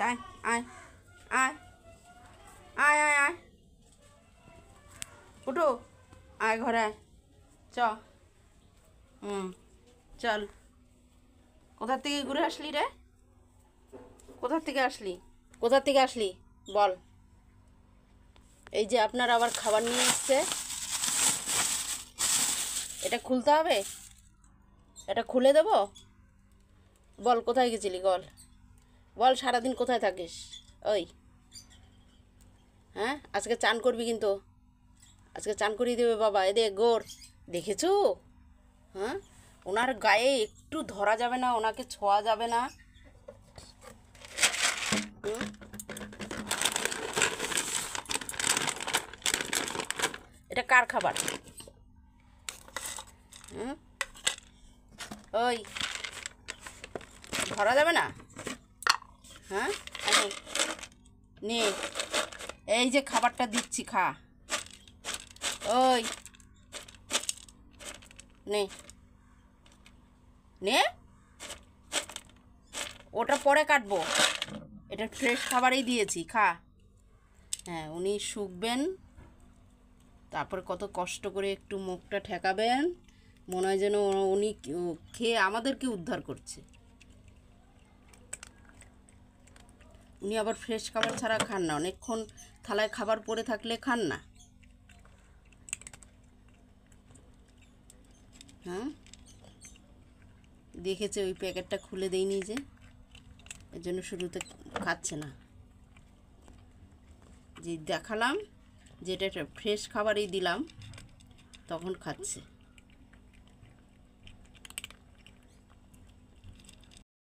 আয় আয় আয় আয় আয় আয় উঠো, আয় ঘরে আয়, চ। চল। কোথা থেকে ঘুরে আসলি রে? কোথা থেকে আসলি? কোথা থেকে আসলি বল। এই যে আপনার আবার খাবার নিয়ে এসছে, এটা খুলতে হবে, এটা খুলে দেব। বল কোথায় গেছিলি, বল বল, সারাদিন কোথায় থাকিস? ওই হ্যাঁ, আজকে চান করবি কিন্তু, আজকে চান করিয়ে দেবে বাবা। এ দে গোর, দেখেছো? হ্যাঁ, ওনার গায়ে একটু ধরা যাবে না, ওনাকে ছোঁয়া যাবে না। এটা কার খাবার? ওই ধরা যাবে না। হ্যাঁ, নে, এই যে খাবারটা দিচ্ছি, খা। ওই নে নে, ওটা পরে কাটবো, এটা ফ্রেশ খাবারই দিয়েছি, খা। হ্যাঁ, উনি শুকবেন, তারপরে কত কষ্ট করে একটু মুখটা ঠেকাবেন, মনে হয় যেন উনি খেয়ে আমাদেরকে উদ্ধার করছে। উনি আবার ফ্রেশ খাবার ছাড়া খান না, অনেকক্ষণ থালায় খাবার পড়ে থাকলে খান না। হ্যাঁ, দেখেছে ওই প্যাকেটটা খুলে দেয়নি যে, এর জন্য শুরুতে খাচ্ছে না। যে দেখালাম যে এটা একটা ফ্রেশ খাবারই দিলাম, তখন খাচ্ছে।